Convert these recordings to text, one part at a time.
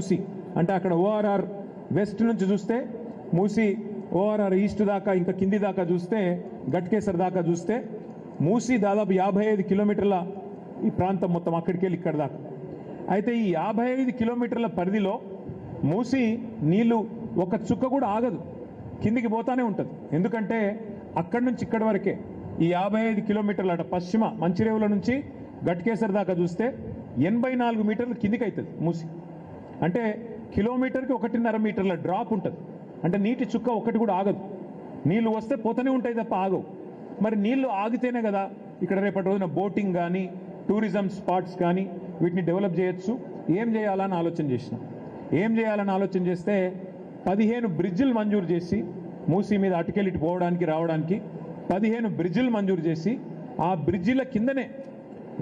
మూసి అంటే అక్కడ ORR west నుంచి చూస్తే మూసి, ఓఆర్ఆర్ ఈస్ట్ దాకా ఇంకా కింది దాకా చూస్తే గట్కేసర్ దాకా చూస్తే మూసి దాదాపు 55 కిలోమీటర్ల ఈ ప్రాంతం మొత్తం అక్కడికి వెళ్ళి ఇక్కడ దాకా. అయితే ఈ 55 కిలోమీటర్ల పరిధిలో మూసి నీళ్లు ఒక చుక్క కూడా ఆగదు, కిందికి పోతానే ఉంటుంది. ఎందుకంటే అక్కడి నుంచి ఇక్కడి వరకే ఈ 55 కిలోమీటర్ల అట పశ్చిమ మంచిరేవుల నుంచి గట్కేసర్ దాకా చూస్తే 84 మీటర్లు కిందికి అవుతుంది మూసి. అంటే కిలోమీటర్కి 1.5 మీటర్ల డ్రాప్ ఉంటుంది. అంటే నీటి చుక్క ఒకటి కూడా ఆగదు. నీళ్లు వస్తే పోతూనే ఉంటాయి తప్ప ఆగవు. మరి నీళ్లు ఆగితేనే కదా ఇక్కడ రేపటి రోజున బోటింగ్ కానీ టూరిజం స్పాట్స్ కానీ వీటిని డెవలప్ చేయొచ్చు. ఏం చేయాలని ఆలోచన చేసినాం. ఏం చేయాలని ఆలోచన చేస్తే 15 బ్రిడ్జిలు మంజూరు చేసి మూసీ మీద అటుకెళ్ళిటి పోవడానికి రావడానికి 15 బ్రిడ్జిలు మంజూరు చేసి ఆ బ్రిడ్జిల కిందనే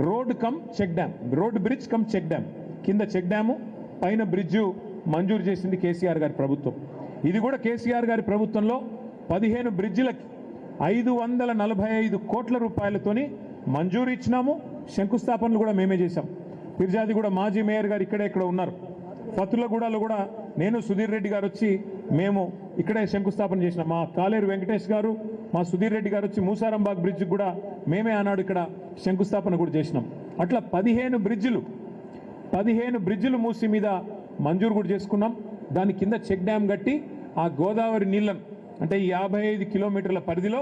road cum check dam, road bridge cum check dam, కింద చెక్ డ్యాము పైన బ్రిడ్జు మంజూరు చేసింది కేసీఆర్ గారి ప్రభుత్వం. ఇది కూడా కేసీఆర్ గారి ప్రభుత్వంలో 15 బ్రిడ్జిలకి 545 కోట్ల రూపాయలతోని మంజూరు ఇచ్చినాము. శంకుస్థాపనలు కూడా మేమే చేశాం. ఫిర్జాదిగూడ మాజీ మేయర్ గారు ఇక్కడే ఇక్కడ ఉన్నారు. ఫతులగూడలో కూడా నేను సుధీర్ రెడ్డి గారు వచ్చి మేము ఇక్కడే శంకుస్థాపన చేసినాం. మా కాలేరు వెంకటేష్ గారు, మా సుధీర్ రెడ్డి గారు వచ్చి మూసారంబాగ్ బ్రిడ్జ్ కూడా మేమే ఆనాడు ఇక్కడ శంకుస్థాపన కూడా చేసినాం. అట్లా 15 బ్రిడ్జిలు మూసి మీద మంజూరు కూడా చేసుకున్నాం. దాని కింద చెక్ డ్యామ్ కట్టి ఆ గోదావరి నీళ్ళను అంటే ఈ 55 కిలోమీటర్ల పరిధిలో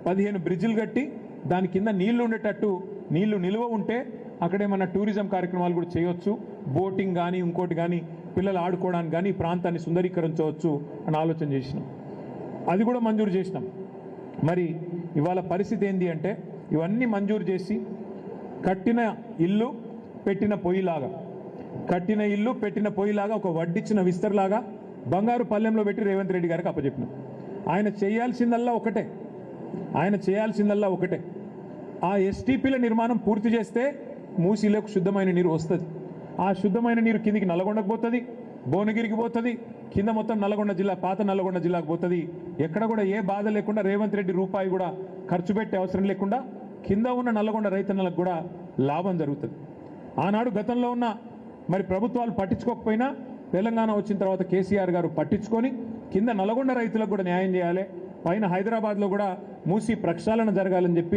15 బ్రిడ్జిలు కట్టి దాని కింద నీళ్లు ఉండేటట్టు, నీళ్లు నిల్వ ఉంటే అక్కడేమన్నా టూరిజం కార్యక్రమాలు కూడా చేయొచ్చు. బోటింగ్ కానీ ఇంకోటి కానీ పిల్లలు ఆడుకోవడానికి కానీ ప్రాంతాన్ని సుందరీకరించవచ్చు అని ఆలోచన చేసినాం. అది కూడా మంజూరు చేసినాం. మరి ఇవాళ పరిస్థితి ఏంటి అంటే ఇవన్నీ మంజూరు చేసి కట్టిన ఇల్లు పెట్టిన పొయ్యిలాగా ఒక వడ్డిచ్చిన విస్తర్లాగా బంగారు పల్లెంలో పెట్టి రేవంత్ రెడ్డి గారికి అప్పచెప్పినాం. ఆయన చేయాల్సిందల్లా ఒకటే, ఆ ఎస్టీపీల నిర్మాణం పూర్తి చేస్తే మూసీలోకి శుద్ధమైన నీరు వస్తుంది. ఆ శుద్ధమైన నీరు కిందికి నల్లగొండకు పోతుంది, భువనగిరికి పోతుంది, కింద మొత్తం నల్గొండ జిల్లా, పాత నల్గొండ జిల్లాకు పోతుంది. ఎక్కడ కూడా ఏ బాధ లేకుండా రేవంత్ రెడ్డి రూపాయి కూడా ఖర్చు పెట్టే అవసరం లేకుండా కింద ఉన్న నల్గొండ రైతన్నలకు కూడా లాభం జరుగుతుంది. ఆనాడు గతంలో ఉన్న మరి ప్రభుత్వాలు పట్టించుకోకపోయినా తెలంగాణ వచ్చిన తర్వాత కేసీఆర్ గారు పట్టించుకొని కింద నల్గొండ రైతులకు కూడా న్యాయం చేయాలి, పైన హైదరాబాద్లో కూడా మూసి ప్రక్షాళన జరగాలని చెప్పి